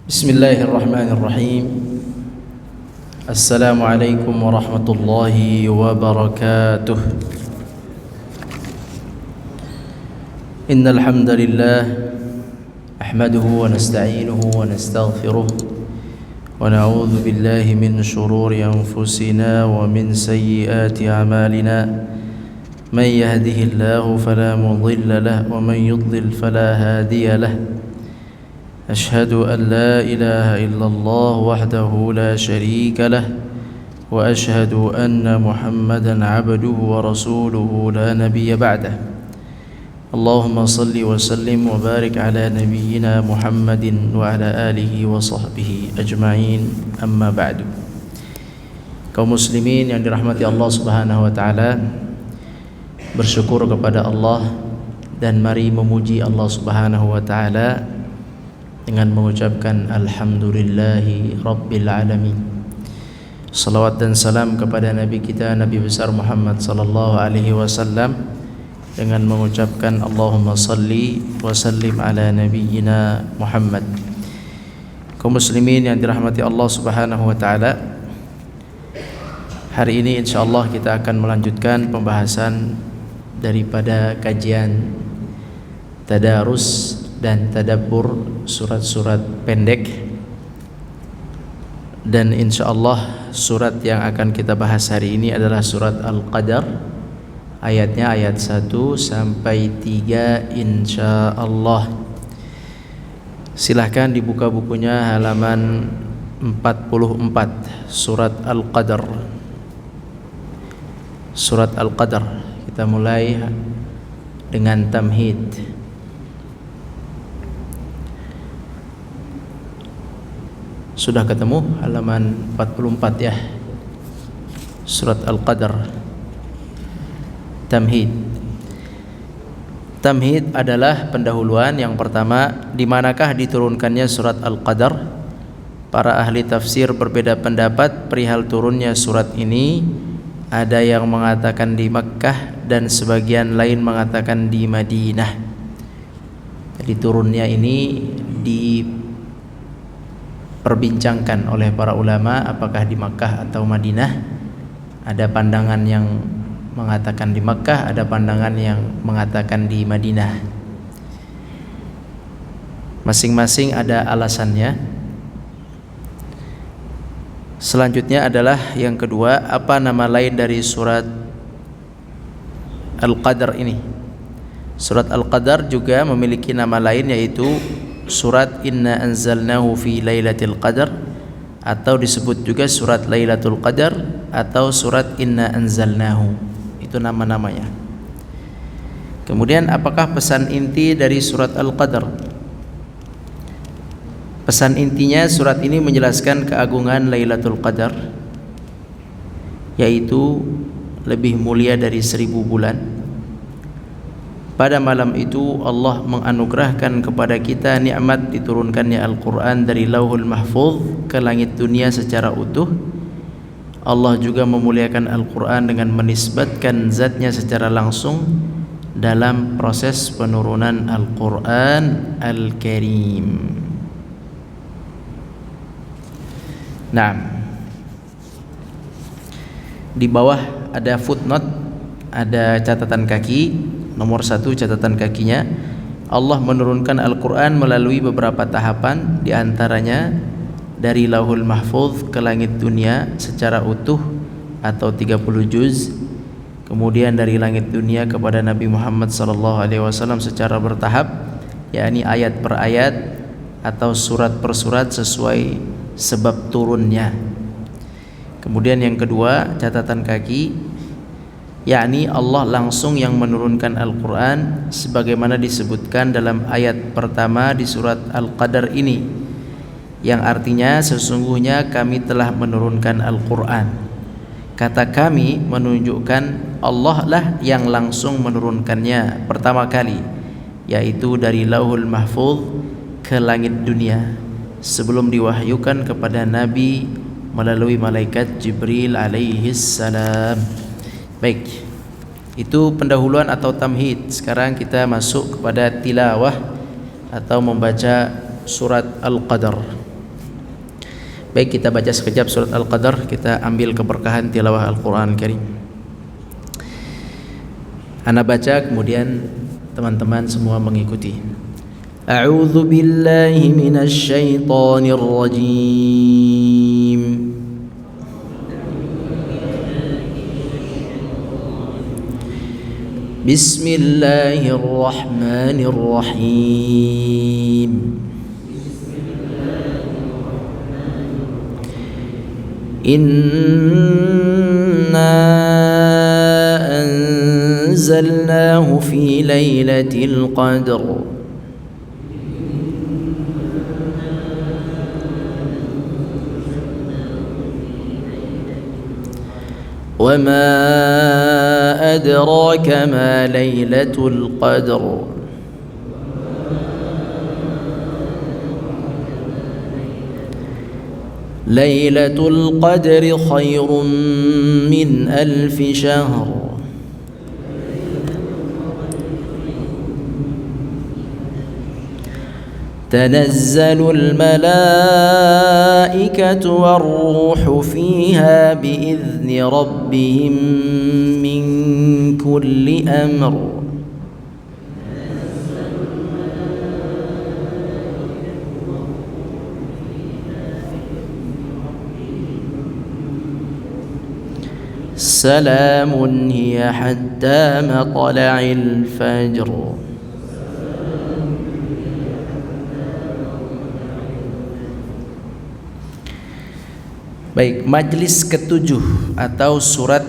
بسم الله الرحمن الرحيم. السلام عليكم ورحمة الله وبركاته. إن الحمد لله أحمده ونستعينه ونستغفره ونعوذ بالله من شرور أنفسنا ومن سيئات أعمالنا. من يهده الله فلا مضل له ومن يضلل فلا هادي له. أشهد أن لا إله إلا الله وحده لا شريك له وأشهد أن محمدا عبده ورسوله لا نبي بعده. اللهم صل وسلم وبارك على نبينا محمد وعلى آله وصحبه أجمعين. أما بعد. Kaum muslimin yang dirahmati Allah Subhanahu wa taala, bersyukur kepada Allah dan mari memuji Allah Subhanahu wa taala dengan mengucapkan alhamdulillahi rabbil alamin. Salawat dan salam kepada Nabi kita, Nabi besar Muhammad sallallahu alaihi wasallam, dengan mengucapkan Allahumma salli wa sallim ala nabiyyina Muhammad. Kaum muslimin yang dirahmati Allah Subhanahu wa taala, hari ini insyaallah kita akan melanjutkan pembahasan daripada kajian tadarus dan tadabbur surat-surat pendek, dan insyaallah surat yang akan kita bahas hari ini adalah surat Al-Qadar, ayatnya ayat 1 sampai 3 insyaallah. Silahkan dibuka bukunya halaman 44, surat Al-Qadar. Surat Al-Qadar, kita mulai dengan tamhid. Sudah ketemu halaman 44 ya, surat Al-Qadar. Tamhid. Tamhid adalah pendahuluan yang pertama. Di manakah diturunkannya surat Al-Qadar? Para ahli tafsir berbeda pendapat perihal turunnya surat ini. Ada yang mengatakan di Makkah dan sebagian lain mengatakan di Madinah. Jadi turunnya ini diperbincangkan oleh para ulama apakah di Makkah atau Madinah. Ada pandangan yang mengatakan di Makkah, ada pandangan yang mengatakan di Madinah. Masing-masing ada alasannya. Selanjutnya adalah yang kedua, apa nama lain dari surat Al-Qadar ini? Surat Al-Qadar juga memiliki nama lain, yaitu surat Inna anzalnahu fi lailatul qadar, atau disebut juga surat Lailatul Qadar atau surat Inna anzalnahu. Itu nama-namanya. Kemudian apakah pesan inti dari surat Al-Qadar? Pesan intinya surat ini menjelaskan keagungan Lailatul Qadar, yaitu lebih mulia dari 1000 bulan. Pada malam itu Allah menganugerahkan kepada kita nikmat diturunkannya Al-Quran dari Lauhul Mahfuz ke langit dunia secara utuh. Allah juga memuliakan Al-Quran dengan menisbatkan zatnya secara langsung dalam proses penurunan Al-Quran Al-Karim. Nah, di bawah ada footnote, ada catatan kaki. Nomor 1 catatan kakinya, Allah menurunkan Al-Quran melalui beberapa tahapan, diantaranya dari Lauhul Mahfuz ke langit dunia secara utuh atau 30 juz, kemudian dari langit dunia kepada Nabi Muhammad SAW secara bertahap, yakni ayat per ayat atau surat per surat sesuai sebab turunnya. Kemudian yang kedua catatan kaki, yakni Allah langsung yang menurunkan Al-Quran sebagaimana disebutkan dalam ayat pertama di surat Al-Qadar ini, yang artinya sesungguhnya kami telah menurunkan Al-Quran. Kata kami menunjukkan Allah lah yang langsung menurunkannya pertama kali, yaitu dari Lauhul Mahfuz ke langit dunia sebelum diwahyukan kepada Nabi melalui malaikat Jibril alaihis salam. Baik, itu pendahuluan atau tamhid. Sekarang kita masuk kepada tilawah atau membaca surat Al-Qadar. Baik, kita baca sekejap surat Al-Qadar, kita ambil keberkahan tilawah Al-Quran Karim. Ana baca, kemudian teman-teman semua mengikuti. A'udzu billahi minasy syaithanir rajim. Bismillahirrahmanirrahim. Inna anzalnahu fi lailatul qadr wa ma adraka ma lailatul qadr Lailatul Qadri khairun min alfi syahr. Tanazzalul malaikatu war-ruhu fiha bi'izni rabbihim min kulli amr. Salamun hiya hatta matla'il fajr. Baik, majlis ketujuh atau surat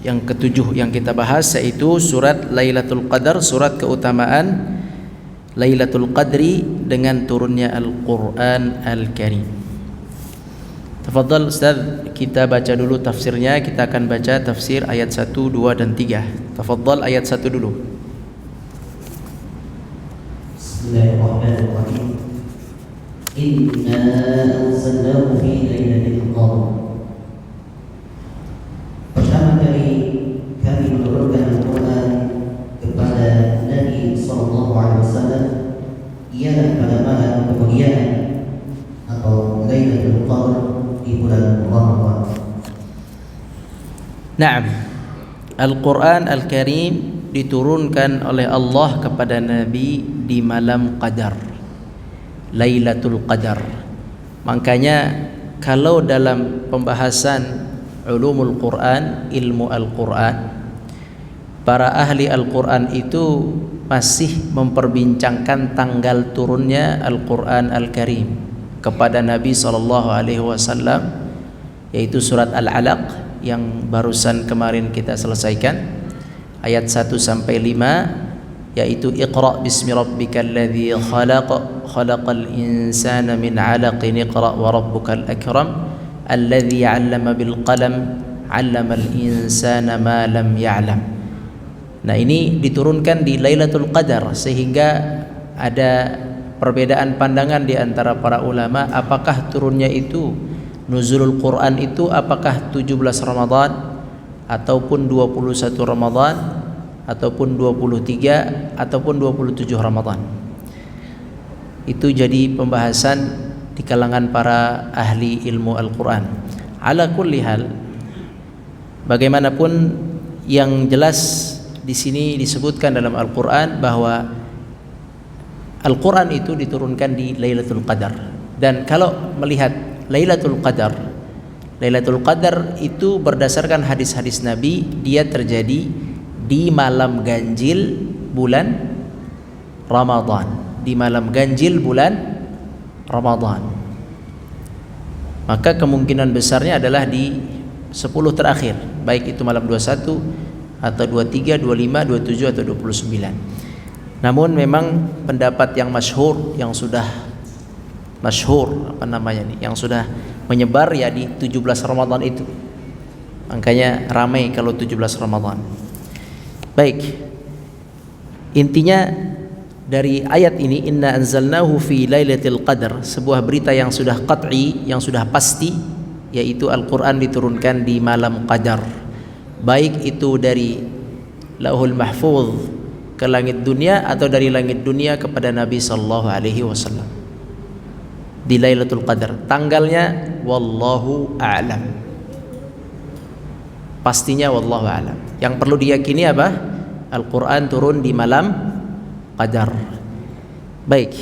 yang ketujuh yang kita bahas yaitu surat Lailatul Qadar, surat keutamaan Lailatul Qadri dengan turunnya Al-Quran Al-Karim. Tafadhal Ustaz, kita baca dulu tafsirnya. Kita akan baca tafsir ayat 1, 2 dan 3. Tafadhal ayat 1 dulu. Bismillahirrahmanirrahim. Inna anzalnahu fi lailatul qadr. Pertama kali kami menurunkan Al-Quran kepada Nabi SAW ialah pada malam kemuliaan atau Lailatul Qadar di bulan Ramadan. Naam, Al-Quran Al-Karim diturunkan oleh Allah kepada Nabi di malam Qadar, Lailatul Qadar. Makanya kalau dalam pembahasan ulumul Quran, ilmu Al-Quran, para ahli Al-Quran itu masih memperbincangkan tanggal turunnya Al-Quran Al-Karim kepada Nabi SAW, yaitu surat Al-Alaq yang barusan kemarin kita selesaikan, ayat 1 sampai 5, yaitu Iqra bismi rabbikal ladzi khalaq khalaqal insana min 'alaqin iqra wa rabbukal akram alladzi 'allama bil qalam 'allamal insana ma lam ya'lam. Nah, ini diturunkan di Lailatul Qadar sehingga ada perbedaan pandangan di antara para ulama, apakah turunnya itu nuzulul Quran itu apakah 17 Ramadan ataupun 21 Ramadan ataupun 23 ataupun 27 Ramadan. Itu jadi pembahasan di kalangan para ahli ilmu Al-Quran. Ala kulli hal, bagaimanapun yang jelas di sini disebutkan dalam Al-Quran bahwa Al-Quran itu diturunkan di Lailatul Qadar. Dan kalau melihat Lailatul Qadar, Lailatul Qadar itu berdasarkan hadis-hadis Nabi, dia terjadi di malam ganjil bulan Ramadan, di malam ganjil bulan Ramadan. Maka kemungkinan besarnya adalah di 10 terakhir, baik itu malam 21 atau 23, 25, 27 atau 29. Namun memang pendapat yang masyhur, yang sudah masyhur yang sudah menyebar ya di 17 Ramadan itu. Makanya ramai kalau 17 Ramadan. Baik. Intinya dari ayat ini, inna anzalnahu fi lailatul qadar, sebuah berita yang sudah qat'i, yang sudah pasti, yaitu Al-Quran diturunkan di malam Qadar, baik itu dari Lauhul Mahfuz ke langit dunia atau dari langit dunia kepada Nabi sallallahu alaihi wasallam. di Lailatul Qadar. Tanggalnya wallahu a'lam. Pastinya wallahu a'lam. Yang perlu diyakini apa? Al-Quran turun di malam Qadar. Baik.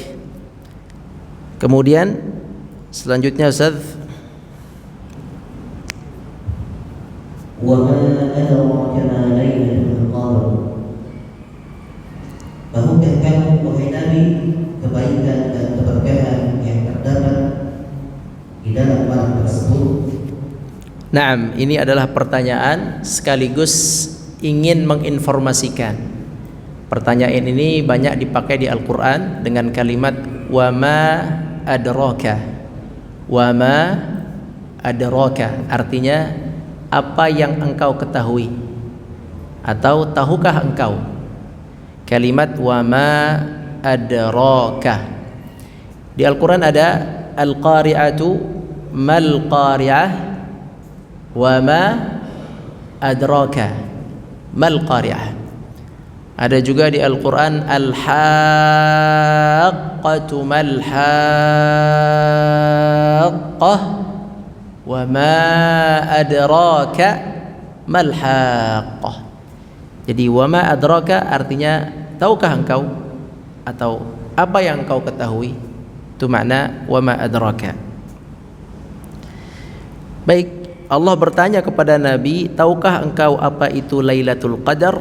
Kemudian selanjutnya Ustaz, wa ma adraka ma lailatul qadar. Tahukah kamu wahai Nabi kebaikan dan keberkahan yang terdapat di dalam malam tersebut? Naam, ini adalah pertanyaan sekaligus ingin menginformasikan. Pertanyaan ini banyak dipakai di Al-Quran dengan kalimat wa ma adraka. Wa ma adraka artinya apa yang engkau ketahui atau tahukah engkau. Kalimat wa ma adraka di Al-Quran ada al-qari'atu mal qari'ah wa ma adraka mal qari'ah. Ada juga di Al-Quran al-haqqatu mal haqqah wa ma adraka mal haqqah. Jadi wa ma adraka artinya tahukah engkau atau apa yang engkau ketahui. Itu makna wa ma adraka. Baik, Allah bertanya kepada Nabi, tahukah engkau apa itu Lailatul Qadar?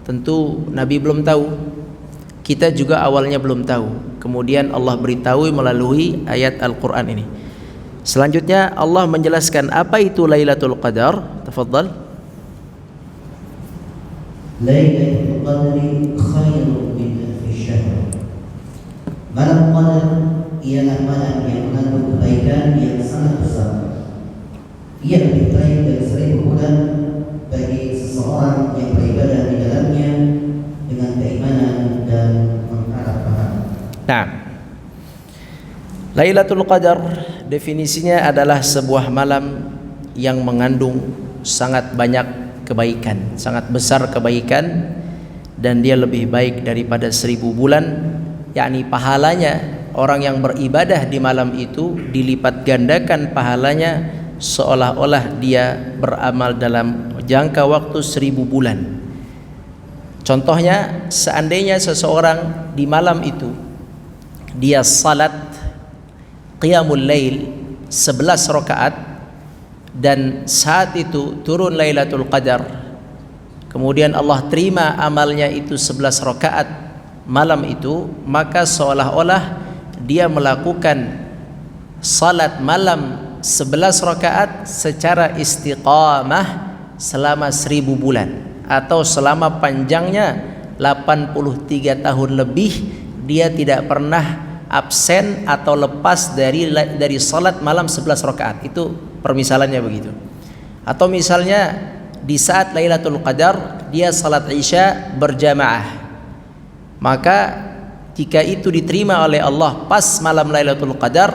Tentu Nabi belum tahu. Kita juga awalnya belum tahu. Kemudian Allah beritahu melalui ayat Al-Quran ini. Selanjutnya Allah menjelaskan apa itu Lailatul Qadar. Tafadhal. Lailatul Qadri khairun min alfi syahr. Malam Qadar ialah malam yang mengandung kebaikan yang sangat besar. Ia lebih baik dari 1000 bulan bagi seseorang yang beribadah di dalamnya dengan keimanan dan mengharap pahala. Nah, Lailatul Qadar definisinya adalah sebuah malam yang mengandung sangat banyak kebaikan, sangat besar kebaikan, dan dia lebih baik daripada 1000 bulan. Yakni pahalanya orang yang beribadah di malam itu dilipat gandakan pahalanya seolah-olah dia beramal dalam jangka waktu 1000 bulan. Contohnya, seandainya seseorang di malam itu dia salat qiyamul lail 11 rakaat dan saat itu turun Lailatul Qadar, kemudian Allah terima amalnya itu 11 rakaat malam itu, maka seolah-olah dia melakukan salat malam 11 rakaat secara istiqamah selama 1000 bulan, atau selama panjangnya 83 tahun lebih dia tidak pernah absen atau lepas dari salat malam 11 rakaat. Itu permisalannya begitu. Atau misalnya di saat Lailatul Qadar dia salat Isya berjamaah, maka jika itu diterima oleh Allah pas malam Lailatul Qadar,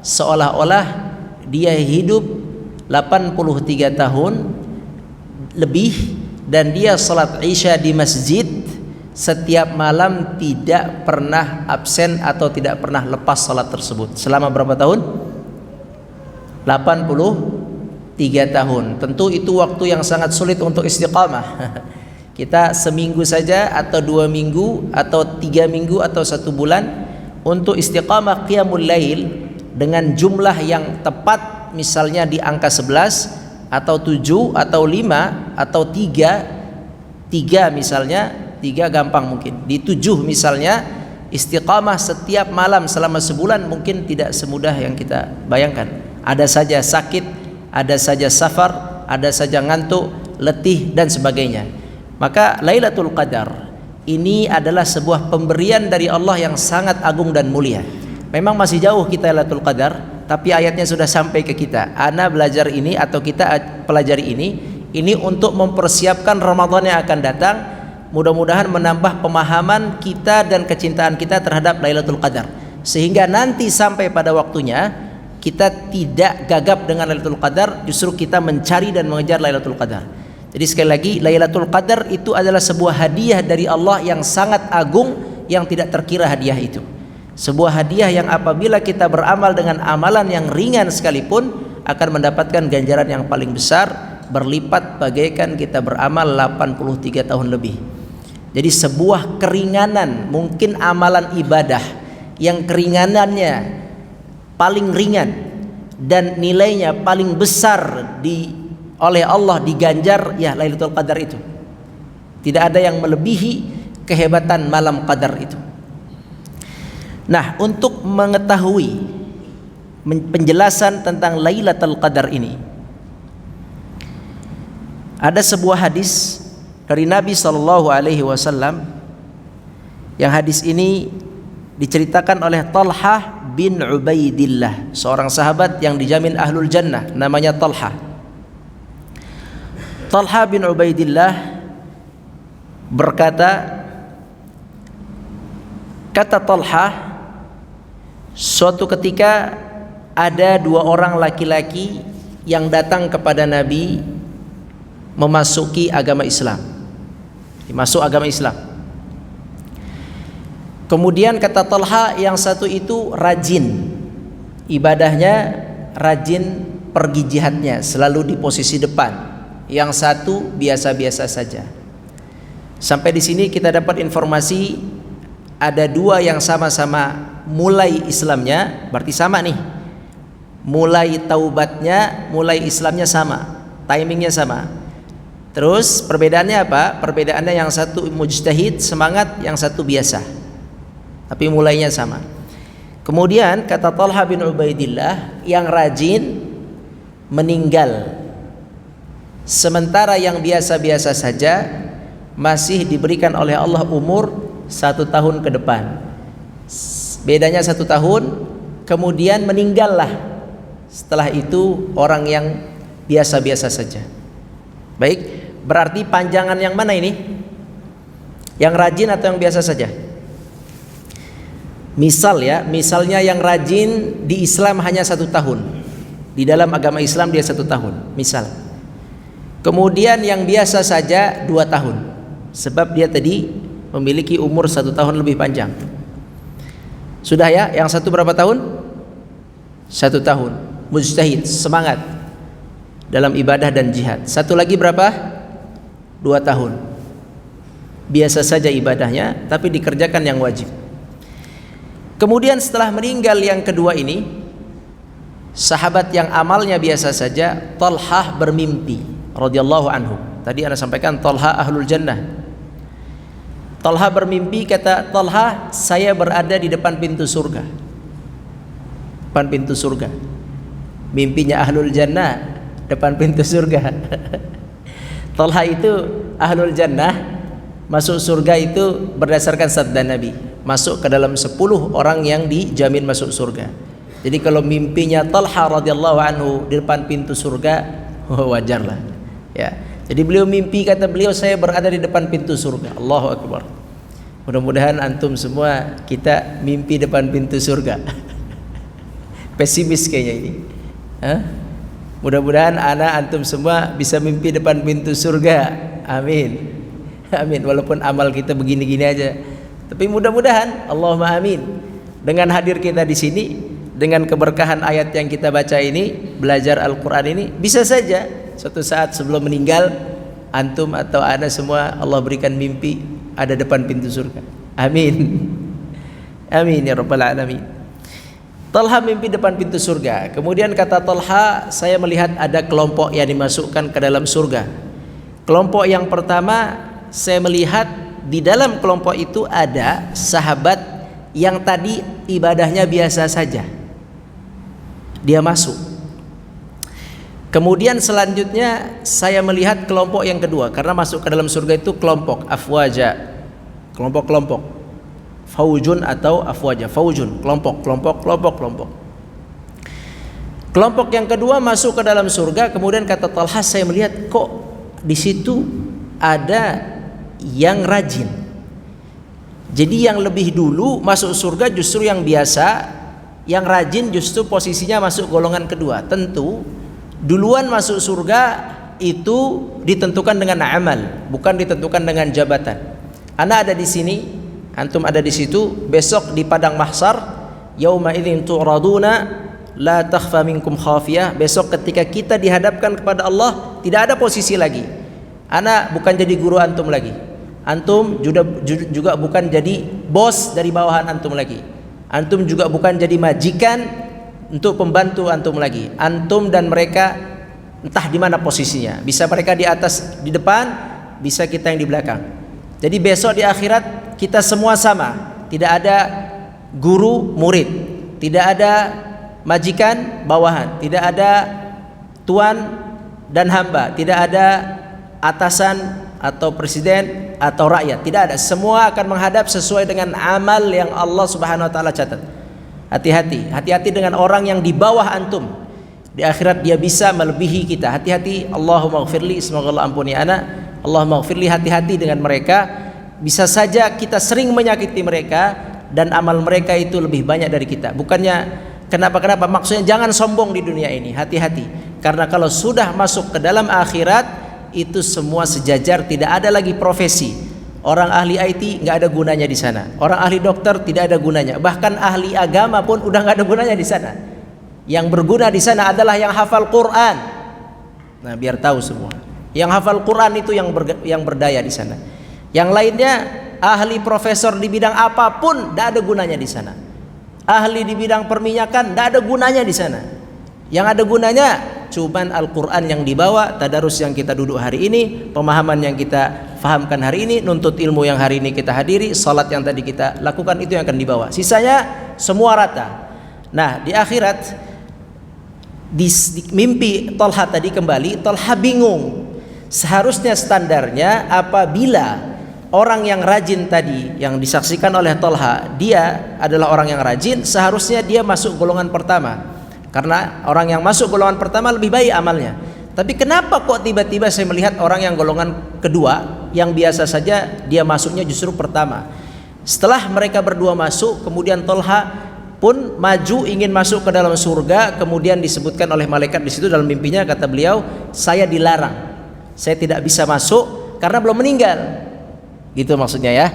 seolah-olah dia hidup 83 tahun lebih dan dia salat Isya di masjid setiap malam, tidak pernah absen atau tidak pernah lepas salat tersebut. Selama berapa tahun? 83 tahun. Tentu itu waktu yang sangat sulit untuk istiqamah. Kita seminggu saja atau 2 minggu atau 3 minggu atau 1 bulan untuk istiqamah qiyamul lail dengan jumlah yang tepat, misalnya di angka 11 atau 7 atau 5 atau 3 misalnya, 3 gampang mungkin, di 7 misalnya istiqamah setiap malam selama sebulan mungkin tidak semudah yang kita bayangkan. Ada saja sakit, ada saja safar, ada saja ngantuk, letih dan sebagainya. Maka Lailatul Qadar ini adalah sebuah pemberian dari Allah yang sangat agung dan mulia. Memang masih jauh kita Lailatul Qadar, tapi ayatnya sudah sampai ke kita. Ana belajar ini atau kita pelajari ini untuk mempersiapkan Ramadan yang akan datang. Mudah-mudahan menambah pemahaman kita dan kecintaan kita terhadap Lailatul Qadar, sehingga nanti sampai pada waktunya kita tidak gagap dengan Lailatul Qadar, justru kita mencari dan mengejar Lailatul Qadar. Jadi sekali lagi, Lailatul Qadar itu adalah sebuah hadiah dari Allah yang sangat agung, yang tidak terkira hadiah itu. Sebuah hadiah yang apabila kita beramal dengan amalan yang ringan sekalipun akan mendapatkan ganjaran yang paling besar, berlipat bagaikan kita beramal 83 tahun lebih. Jadi sebuah keringanan, mungkin amalan ibadah yang keringanannya paling ringan dan nilainya paling besar oleh Allah diganjar, ya Lailatul Qadar itu. Tidak ada yang melebihi kehebatan malam Qadar itu. Nah, untuk mengetahui penjelasan tentang Lailatul Qadar ini, ada sebuah hadis dari Nabi SAW yang hadis ini diceritakan oleh Talhah bin Ubaidillah, seorang sahabat yang dijamin ahlul jannah, namanya Talhah. Talhah bin Ubaidillah berkata, kata Talhah, suatu ketika ada dua orang laki-laki yang datang kepada Nabi memasuki agama Islam, masuk agama Islam. Kemudian kata Talha, yang satu itu rajin ibadahnya, rajin pergi jihadnya, selalu di posisi depan. Yang satu biasa-biasa saja. Sampai di sini kita dapat informasi ada dua yang sama-sama mulai Islamnya, berarti sama nih. Mulai taubatnya, mulai Islamnya sama, timingnya sama. Terus perbedaannya apa? Perbedaannya yang satu mujtahid, semangat, yang satu biasa. Tapi mulainya sama. Kemudian kata Talha bin Ubaidillah, yang rajin meninggal, sementara yang biasa-biasa saja masih diberikan oleh Allah umur 1 tahun ke depan. Bedanya 1 tahun, kemudian meninggallah setelah itu orang yang biasa-biasa saja. Baik, berarti panjangan yang mana ini? Yang rajin atau yang biasa saja? Misal ya, misalnya yang rajin di Islam hanya 1 tahun, di dalam agama Islam dia 1 tahun, misal. Kemudian yang biasa saja 2 tahun, sebab dia tadi memiliki umur 1 tahun lebih panjang. Sudah ya, yang satu berapa tahun? 1 tahun, mujtahid, semangat dalam ibadah dan jihad. Satu lagi berapa? 2 tahun, biasa saja ibadahnya, tapi dikerjakan yang wajib. Kemudian setelah meninggal yang kedua ini, sahabat yang amalnya biasa saja, Talhah bermimpi radhiyallahu anhu. Tadi Anda sampaikan Talhah ahlul jannah. Talhah bermimpi, kata Talhah, saya berada di depan pintu surga. Depan pintu surga. Mimpinya ahlul jannah, depan pintu surga. Talhah itu ahlul jannah, masuk surga itu berdasarkan sabda Nabi, masuk ke dalam 10 orang yang dijamin masuk surga. Jadi kalau mimpinya Talha radhiyallahu anhu di depan pintu surga, wajarlah ya. Jadi beliau mimpi, kata beliau, saya berada di depan pintu surga. Allahu Akbar. Mudah-mudahan antum semua kita mimpi depan pintu surga. Pesimis kayaknya ini. Mudah-mudahan antum semua bisa mimpi depan pintu surga. Amin. Amin. Walaupun amal kita begini-gini aja, tapi mudah-mudahan, Allahumma amin. Dengan hadir kita di sini, dengan keberkahan ayat yang kita baca ini, belajar Al-Quran ini, bisa saja suatu saat sebelum meninggal, antum atau ana semua Allah berikan mimpi ada depan pintu surga. Amin. Amin ya rabbal alamin. Talha mimpi depan pintu surga. Kemudian kata Talha, saya melihat ada kelompok yang dimasukkan ke dalam surga. Kelompok yang pertama, saya melihat di dalam kelompok itu ada sahabat yang tadi ibadahnya biasa saja, dia masuk. Kemudian selanjutnya saya melihat kelompok yang kedua, karena masuk ke dalam surga itu kelompok afwaja, kelompok-kelompok, faujun atau afwaja, faujun, kelompok. Kelompok yang kedua masuk ke dalam surga. Kemudian kata Talha, saya melihat kok di situ ada yang rajin. Jadi yang lebih dulu masuk surga justru yang biasa, yang rajin justru posisinya masuk golongan kedua. Tentu duluan masuk surga itu ditentukan dengan amal, bukan ditentukan dengan jabatan. Ana ada di sini Antum ada di situ besok di padang mahsyar, yauma idzin tu'raduna la takhfa minkum khafiyah. Besok ketika kita dihadapkan kepada Allah, tidak ada posisi lagi. Ana bukan jadi guru antum lagi. Antum juga bukan jadi bos dari bawahan antum lagi. Antum juga bukan jadi majikan untuk pembantu antum lagi. Antum dan mereka entah di mana posisinya. Bisa mereka di atas, di depan, bisa kita yang di belakang. Jadi besok di akhirat kita semua sama. Tidak ada guru murid, tidak ada majikan bawahan, tidak ada tuan dan hamba, tidak ada atasan atau presiden atau rakyat, tidak ada. Semua akan menghadap sesuai dengan amal yang Allah Subhanahu wa taala catat. Hati-hati dengan orang yang di bawah antum. Di akhirat dia bisa melebihi kita. Hati-hati. Allahumma ighfirli, semoga Allah ampuni ana. Allahumma ighfirli, hati-hati dengan mereka. Bisa saja kita sering menyakiti mereka dan amal mereka itu lebih banyak dari kita. Bukannya kenapa, maksudnya jangan sombong di dunia ini. Hati-hati. Karena kalau sudah masuk ke dalam akhirat, itu semua sejajar, tidak ada lagi profesi. Orang ahli IT nggak ada gunanya di sana. Orang ahli dokter tidak ada gunanya. Bahkan ahli agama pun udah nggak ada gunanya di sana. Yang berguna di sana adalah yang hafal Quran. Nah, biar tahu semua. Yang hafal Quran itu yang berdaya di sana. Yang lainnya ahli profesor di bidang apapun nggak ada gunanya di sana. Ahli di bidang perminyakan nggak ada gunanya di sana. Yang ada gunanya cuman Al-Quran yang dibawa, tadarus yang kita duduk hari ini, pemahaman yang kita fahamkan hari ini, nuntut ilmu yang hari ini kita hadiri, salat yang tadi kita lakukan, itu yang akan dibawa. Sisanya semua rata. Nah, di akhirat, di mimpi Talha tadi kembali, Talha bingung. Seharusnya standarnya apabila orang yang rajin tadi yang disaksikan oleh Talha, dia adalah orang yang rajin, seharusnya dia masuk golongan pertama. Karena orang yang masuk golongan pertama lebih baik amalnya. Tapi kenapa kok tiba-tiba saya melihat orang yang golongan kedua, yang biasa saja, dia masuknya justru pertama. Setelah mereka berdua masuk, kemudian Talha pun maju ingin masuk ke dalam surga. Kemudian disebutkan oleh malaikat di situ dalam mimpinya, kata beliau, saya dilarang, saya tidak bisa masuk karena belum meninggal. Gitu maksudnya ya.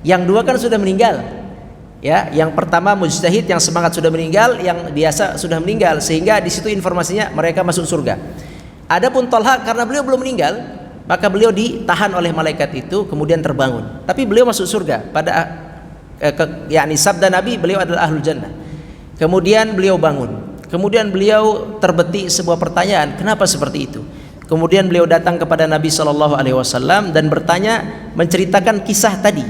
Yang dua kan sudah meninggal. Ya, yang pertama mujtahid yang semangat sudah meninggal, yang biasa sudah meninggal, sehingga di situ informasinya mereka masuk surga. Adapun Talha karena beliau belum meninggal, maka beliau ditahan oleh malaikat itu kemudian terbangun. Tapi beliau masuk surga pada yakni sabda Nabi, beliau adalah ahlul jannah. Kemudian beliau bangun. Kemudian beliau terbetik sebuah pertanyaan, kenapa seperti itu? Kemudian beliau datang kepada Nabi SAW dan bertanya, menceritakan kisah tadi.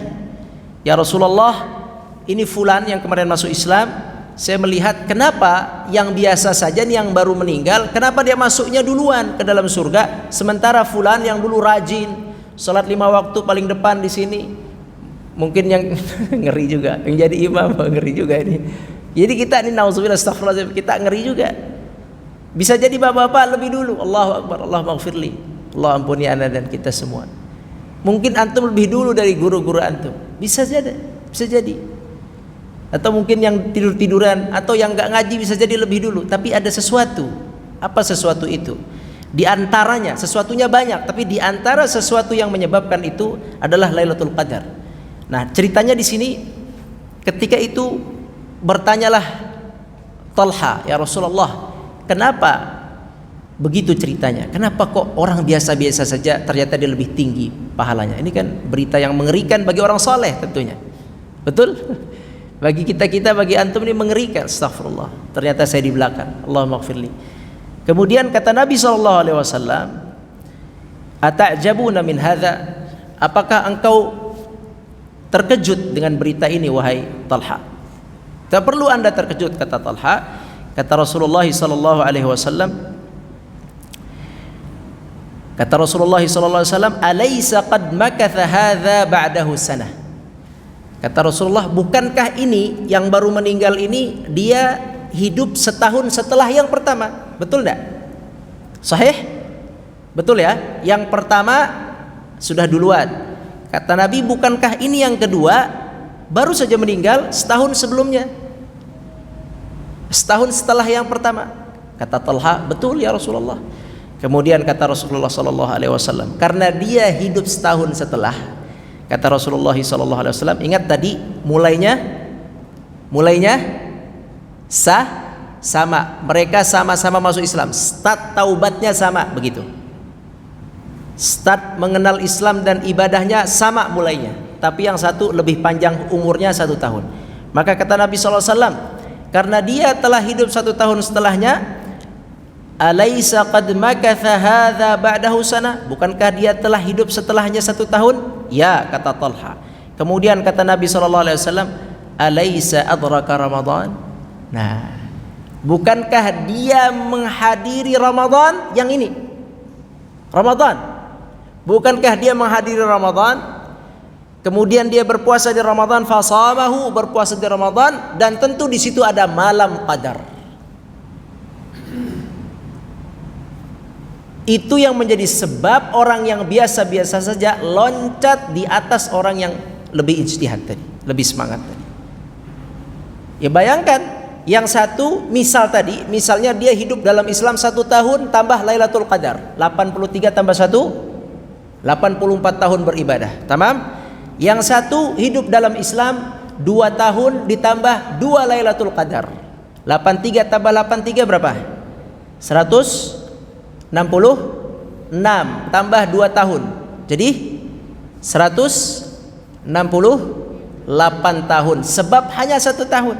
Ya Rasulullah, ini fulan yang kemarin masuk Islam, saya melihat kenapa yang biasa saja yang baru meninggal, kenapa dia masuknya duluan ke dalam surga, sementara fulan yang dulu rajin, salat 5 waktu paling depan di sini, mungkin yang ngeri juga, yang jadi imam ngeri juga ini. Jadi kita ini nauzubillah, astagfirullah, kita ngeri juga. Bisa jadi bapak-bapak lebih dulu, Allahu Akbar, Allah maghfirli, Allah ampuni ana dan kita semua. Mungkin antum lebih dulu dari guru-guru antum, bisa jadi. Atau mungkin yang tidur-tiduran atau yang nggak ngaji bisa jadi lebih dulu. Tapi ada sesuatu. Apa sesuatu itu? Di antaranya, sesuatunya banyak, tapi di antara sesuatu yang menyebabkan itu adalah Lailatul Qadar. Nah, ceritanya di sini, ketika itu bertanyalah Talha, ya Rasulullah, kenapa begitu ceritanya? Kenapa kok orang biasa-biasa saja ternyata dia lebih tinggi pahalanya? Ini kan berita yang mengerikan bagi orang soleh tentunya. Betul? Bagi kita, bagi antum ini mengerikan. Astagfirullah, ternyata saya di belakang. Allahumma ighfirli. Kemudian kata Nabi SAW, ata'jabuna min hadza, apakah engkau terkejut dengan berita ini wahai Talha? Tak perlu anda terkejut, kata Talha. Kata Rasulullah SAW, alaysa qad makatha hadza ba'dahu sanah. Kata Rasulullah, bukankah ini yang baru meninggal ini dia hidup setahun setelah yang pertama? Betul tidak? Sahih? Betul ya? Yang pertama sudah duluan. Kata Nabi, bukankah ini yang kedua baru saja meninggal setahun sebelumnya? Setahun setelah yang pertama. Kata Talha, betul ya Rasulullah. Kemudian kata Rasulullah SAW, karena dia hidup setahun setelah, Kata Rasulullah SAW, ingat tadi mulainya sama. Mereka sama-sama masuk Islam. Start taubatnya sama, begitu. Start mengenal Islam dan ibadahnya sama mulainya. Tapi yang satu lebih panjang umurnya 1 tahun. Maka kata Nabi SAW, karena dia telah hidup 1 tahun setelahnya, alaysa qad makatha hadza ba'dahu sana? Bukankah dia telah hidup setelahnya 1 tahun? Ya, kata Talha. Kemudian kata Nabi SAW, alaysa adraka Ramadan? Nah, bukankah dia menghadiri Ramadan yang ini? Ramadan. Bukankah dia menghadiri Ramadan? Kemudian dia berpuasa di Ramadan, fasamahu, berpuasa di Ramadan, dan tentu di situ ada malam qadar. Itu yang menjadi sebab orang yang biasa-biasa saja loncat di atas orang yang lebih ijtihad tadi, lebih semangat tadi. Ya bayangkan, yang satu misalnya dia hidup dalam Islam 1 tahun tambah Lailatul Qadar, 83 tambah 1, 84 tahun beribadah. Tamam? Yang satu hidup dalam Islam 2 tahun ditambah 2 Lailatul Qadar, 83 tambah 83 berapa? 166 tambah 2 tahun, jadi 168 tahun. Sebab hanya 1 tahun.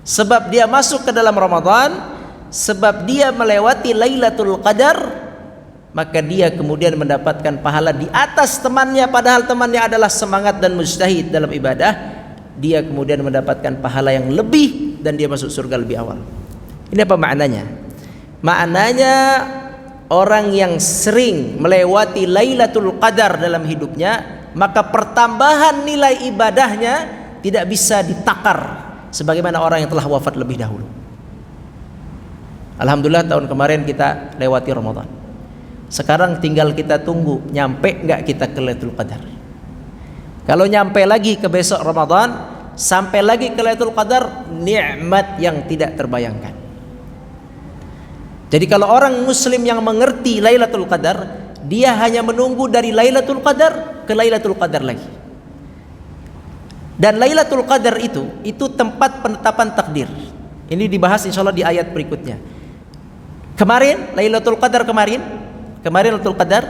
Sebab dia masuk ke dalam Ramadan, sebab dia melewati Lailatul Qadar, maka dia kemudian mendapatkan pahala di atas temannya, padahal temannya adalah semangat dan mujtahid dalam ibadah. Dia kemudian mendapatkan pahala yang lebih dan dia masuk surga lebih awal. Ini apa maknanya? Maknanya orang yang sering melewati Lailatul Qadar dalam hidupnya, maka pertambahan nilai ibadahnya tidak bisa ditakar sebagaimana orang yang telah wafat lebih dahulu. Alhamdulillah tahun kemarin kita lewati Ramadan. Sekarang tinggal kita tunggu nyampe enggak kita ke Lailatul Qadar. Kalau nyampe lagi ke besok Ramadan, sampai lagi ke Lailatul Qadar, nikmat yang tidak terbayangkan. Jadi kalau orang muslim yang mengerti Lailatul Qadar, dia hanya menunggu dari Lailatul Qadar ke Lailatul Qadar lagi. Dan Lailatul Qadar itu tempat penetapan takdir. Ini dibahas insyaallah di ayat berikutnya. Kemarin Lailatul Qadar kemarin Lailatul Qadar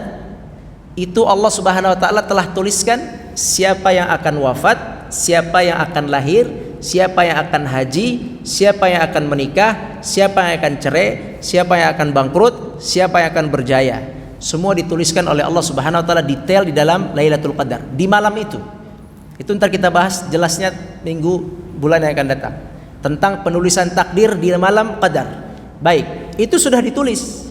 itu Allah Subhanahu wa taala telah tuliskan siapa yang akan wafat, siapa yang akan lahir, siapa yang akan haji, siapa yang akan menikah, siapa yang akan cerai, siapa yang akan bangkrut, siapa yang akan berjaya. Semua dituliskan oleh Allah Subhanahu wa taala detail di dalam Lailatul Qadar di malam itu. Itu ntar kita bahas jelasnya bulan yang akan datang tentang penulisan takdir di malam Qadar. Baik, itu sudah ditulis.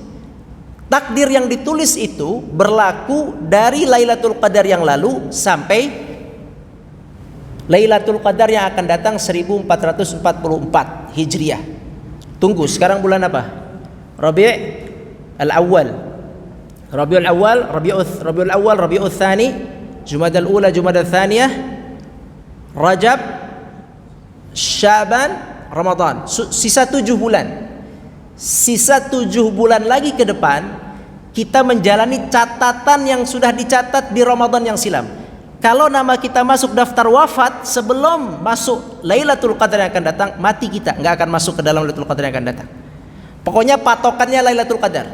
Takdir yang ditulis itu berlaku dari Lailatul Qadar yang lalu sampai Lailatul Qadar yang akan datang 1444 Hijriah. Tunggu, sekarang bulan apa? Rabiul Awal, Rabiul Tsani, Jumadal Ula, Jumadal Tsaniyah, Rajab, Syaban, Ramadan. Sisa 7 bulan. Sisa 7 bulan lagi ke depan kita menjalani catatan yang sudah dicatat di Ramadan yang silam. Kalau nama kita masuk daftar wafat sebelum masuk Lailatul Qadar yang akan datang, mati kita, nggak akan masuk ke dalam Lailatul Qadar yang akan datang. Pokoknya patokannya Lailatul Qadar.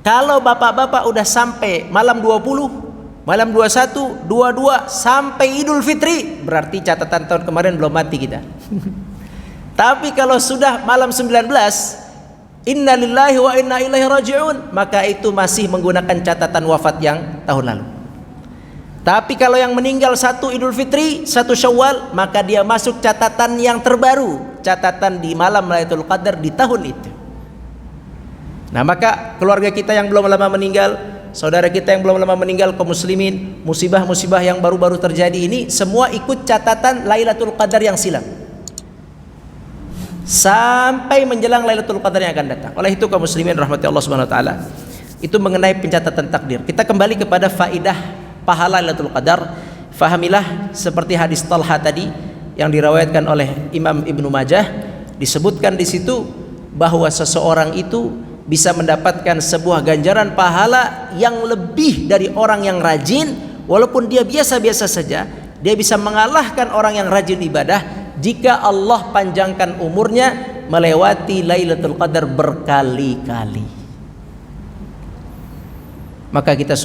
Kalau bapak-bapak udah sampai malam 20, malam 21, 22 sampai Idul Fitri, berarti catatan tahun kemarin belum mati kita. Tapi kalau sudah malam 19, Inna lillahi wa inna ilaihi raji'un, maka itu masih menggunakan catatan wafat yang tahun lalu. Tapi kalau yang meninggal 1 Idul Fitri, 1 Syawal, maka dia masuk catatan yang terbaru, catatan di malam Lailatul Qadar di tahun itu. Nah, maka keluarga kita yang belum lama meninggal, saudara kita yang belum lama meninggal, kaum muslimin, musibah-musibah yang baru-baru terjadi ini semua ikut catatan Lailatul Qadar yang silam. Sampai menjelang Lailatul Qadar yang akan datang. Oleh itu kaum muslimin rahmati Allah Subhanahu wa taala, itu mengenai pencatatan takdir. Kita kembali kepada faidah pahala Lailatul Qadar. Fahamilah seperti hadis Talha tadi yang diriwayatkan oleh Imam Ibnu Majah, disebutkan di situ bahwa seseorang itu bisa mendapatkan sebuah ganjaran pahala yang lebih dari orang yang rajin walaupun dia biasa-biasa saja, dia bisa mengalahkan orang yang rajin ibadah jika Allah panjangkan umurnya melewati Lailatul Qadar berkali-kali. Maka kita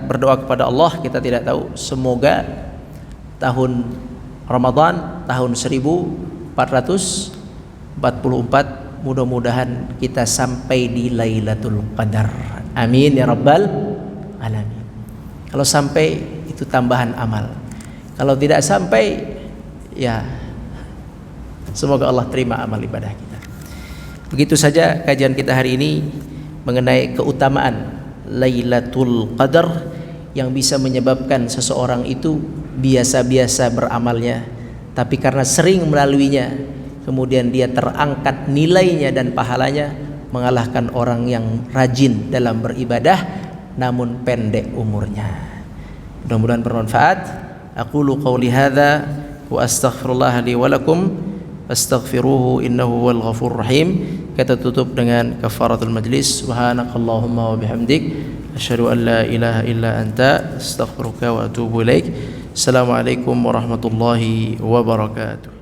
berdoa kepada Allah, kita tidak tahu, semoga tahun Ramadan tahun 1444 mudah-mudahan kita sampai di Lailatul Qadar. Amin ya rabbal alamin. Kalau sampai itu tambahan amal. Kalau tidak sampai, ya semoga Allah terima amal ibadah kita. Begitu saja kajian kita hari ini mengenai keutamaan Lailatul Qadar yang bisa menyebabkan seseorang itu biasa-biasa beramalnya, tapi karena sering melaluinya, kemudian dia terangkat nilainya dan pahalanya mengalahkan orang yang rajin dalam beribadah namun pendek umurnya. Mudah-mudahan bermanfaat. Aqulu qawli hadza wa astaghfirullah li wa lakum astaghfiruhu innahu wal ghafurur rahim. Kita tutup dengan kafaratul majlis. Subhanakallahumma wa bihamdik asyhadu an la ilaha illa anta astaghfiruka wa atubu ilaik. Assalamualaikum warahmatullahi wabarakatuh.